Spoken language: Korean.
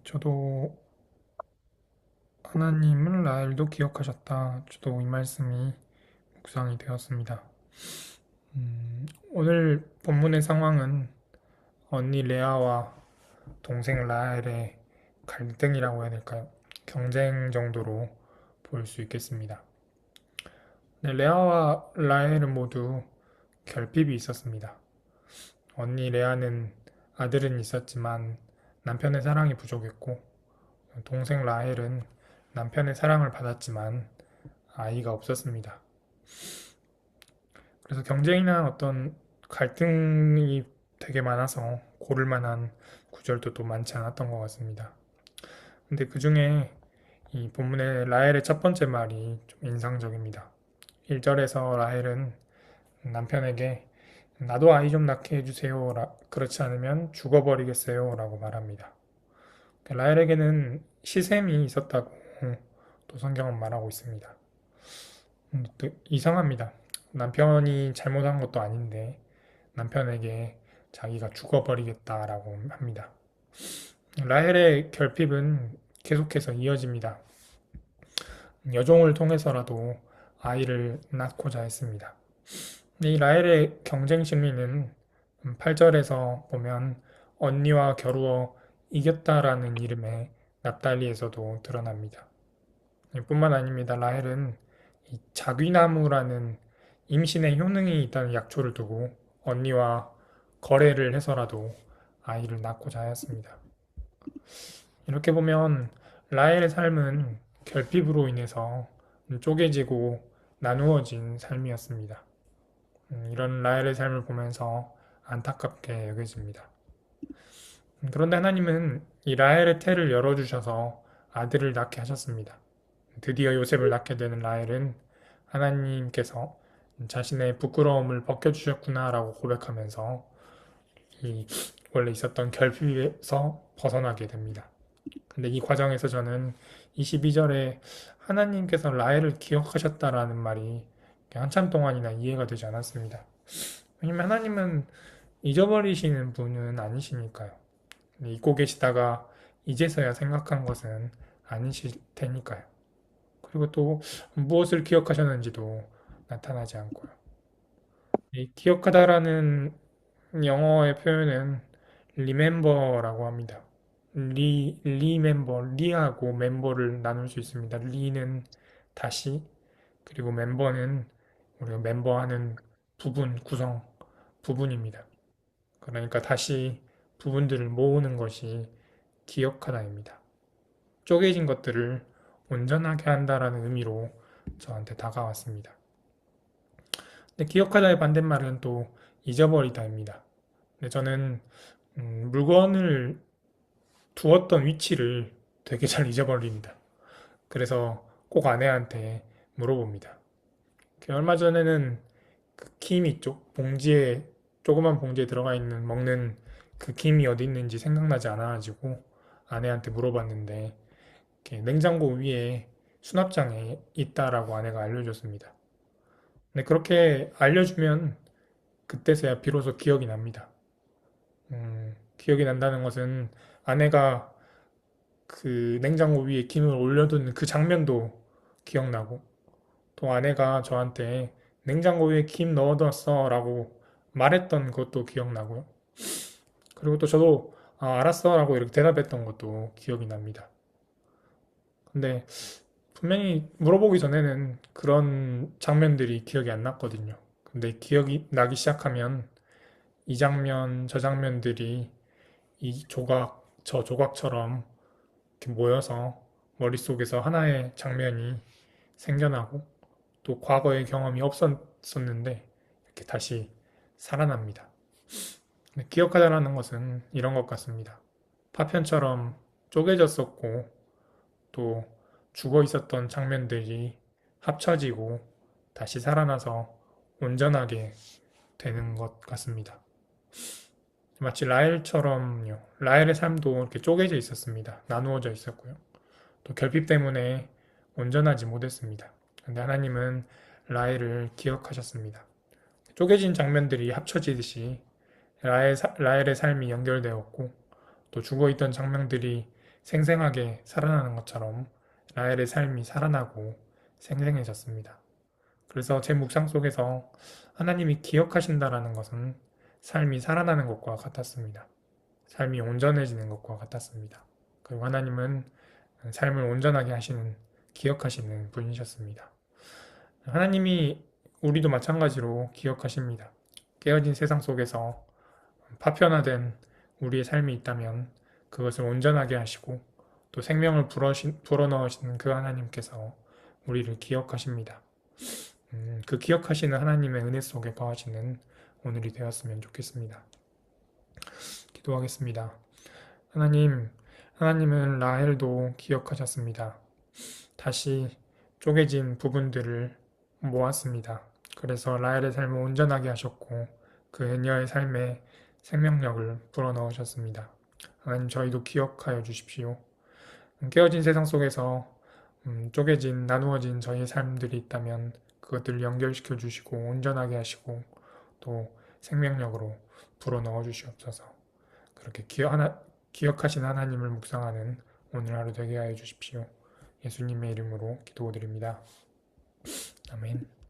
저도 하나님은 라헬도 기억하셨다. 저도 이 말씀이 묵상이 되었습니다. 오늘 본문의 상황은 언니 레아와 동생 라헬의 갈등이라고 해야 될까요? 경쟁 정도로 볼 수 있겠습니다. 네, 레아와 라헬은 모두 결핍이 있었습니다. 언니 레아는 아들은 있었지만 남편의 사랑이 부족했고, 동생 라헬은 남편의 사랑을 받았지만 아이가 없었습니다. 그래서 경쟁이나 어떤 갈등이 되게 많아서 고를 만한 구절도 또 많지 않았던 것 같습니다. 근데 그 중에 이 본문의 라헬의 첫 번째 말이 좀 인상적입니다. 1절에서 라헬은 남편에게 나도 아이 좀 낳게 해주세요. 그렇지 않으면 죽어버리겠어요. 라고 말합니다. 라헬에게는 시샘이 있었다고 또 성경은 말하고 있습니다. 또 이상합니다. 남편이 잘못한 것도 아닌데 남편에게 자기가 죽어버리겠다라고 합니다. 라헬의 결핍은 계속해서 이어집니다. 여종을 통해서라도 아이를 낳고자 했습니다. 이 라헬의 경쟁 심리는 8절에서 보면 언니와 겨루어 이겼다라는 이름의 납달리에서도 드러납니다. 뿐만 아닙니다. 라헬은 이 자귀나무라는 임신에 효능이 있다는 약초를 두고 언니와 거래를 해서라도 아이를 낳고자 하였습니다. 이렇게 보면 라헬의 삶은 결핍으로 인해서 쪼개지고 나누어진 삶이었습니다. 이런 라헬의 삶을 보면서 안타깝게 여겨집니다. 그런데 하나님은 이 라헬의 태를 열어주셔서 아들을 낳게 하셨습니다. 드디어 요셉을 낳게 되는 라헬은 하나님께서 자신의 부끄러움을 벗겨주셨구나라고 고백하면서 이 원래 있었던 결핍에서 벗어나게 됩니다. 근데 이 과정에서 저는 22절에 하나님께서 라헬을 기억하셨다라는 말이 한참 동안이나 이해가 되지 않았습니다. 왜냐면 하나님은 잊어버리시는 분은 아니시니까요. 잊고 계시다가 이제서야 생각한 것은 아니실 테니까요. 그리고 또 무엇을 기억하셨는지도 나타나지 않고요. 이 기억하다라는 영어의 표현은 remember라고 합니다. remember, 리하고 멤버를 나눌 수 있습니다. 리는 다시, 그리고 멤버는 우리가 멤버하는 부분, 구성, 부분입니다. 그러니까 다시 부분들을 모으는 것이 기억하다입니다. 쪼개진 것들을 온전하게 한다라는 의미로 저한테 다가왔습니다. 근데 기억하다의 반대말은 또 잊어버리다입니다. 근데 저는 물건을 두었던 위치를 되게 잘 잊어버립니다. 그래서 꼭 아내한테 물어봅니다. 얼마 전에는 그 김 있죠? 봉지에, 조그만 봉지에 들어가 있는 먹는 그 김이 어디 있는지 생각나지 않아가지고 아내한테 물어봤는데 냉장고 위에 수납장에 있다라고 아내가 알려줬습니다. 근데 그렇게 알려주면 그때서야 비로소 기억이 납니다. 기억이 난다는 것은 아내가 그 냉장고 위에 김을 올려두는 그 장면도 기억나고 또 아내가 저한테 냉장고 위에 김 넣어뒀어 라고 말했던 것도 기억나고요. 그리고 또 저도 알았어 라고 이렇게 대답했던 것도 기억이 납니다. 근데 분명히 물어보기 전에는 그런 장면들이 기억이 안 났거든요. 근데 기억이 나기 시작하면 이 장면, 저 장면들이 이 조각, 저 조각처럼 이렇게 모여서 머릿속에서 하나의 장면이 생겨나고 또 과거의 경험이 없었는데 이렇게 다시 살아납니다. 기억하다라는 것은 이런 것 같습니다. 파편처럼 쪼개졌었고 또 죽어 있었던 장면들이 합쳐지고 다시 살아나서 온전하게 되는 것 같습니다. 마치 라헬처럼요. 라헬의 삶도 이렇게 쪼개져 있었습니다. 나누어져 있었고요. 또 결핍 때문에 온전하지 못했습니다. 근데 하나님은 라헬을 기억하셨습니다. 쪼개진 장면들이 합쳐지듯이 라헬의 삶이 연결되었고 또 죽어있던 장면들이 생생하게 살아나는 것처럼 라헬의 삶이 살아나고 생생해졌습니다. 그래서 제 묵상 속에서 하나님이 기억하신다라는 것은 삶이 살아나는 것과 같았습니다. 삶이 온전해지는 것과 같았습니다. 그리고 하나님은 삶을 온전하게 하시는, 기억하시는 분이셨습니다. 하나님이 우리도 마찬가지로 기억하십니다. 깨어진 세상 속에서 파편화된 우리의 삶이 있다면 그것을 온전하게 하시고 또 생명을 불어넣으시는 그 하나님께서 우리를 기억하십니다. 그 기억하시는 하나님의 은혜 속에 거하시는 오늘이 되었으면 좋겠습니다. 기도하겠습니다. 하나님은 라헬도 기억하셨습니다. 다시 쪼개진 부분들을 모았습니다. 그래서 라헬의 삶을 온전하게 하셨고 그녀의 삶에 생명력을 불어넣으셨습니다. 하나님 저희도 기억하여 주십시오. 깨어진 세상 속에서 쪼개진 나누어진 저희의 삶들이 있다면 그것들을 연결시켜 주시고 온전하게 하시고 또 생명력으로 불어넣어 주시옵소서. 그렇게 기억하신 하나님을 묵상하는 오늘 하루 되게 하여 주십시오. 예수님의 이름으로 기도드립니다. 아멘.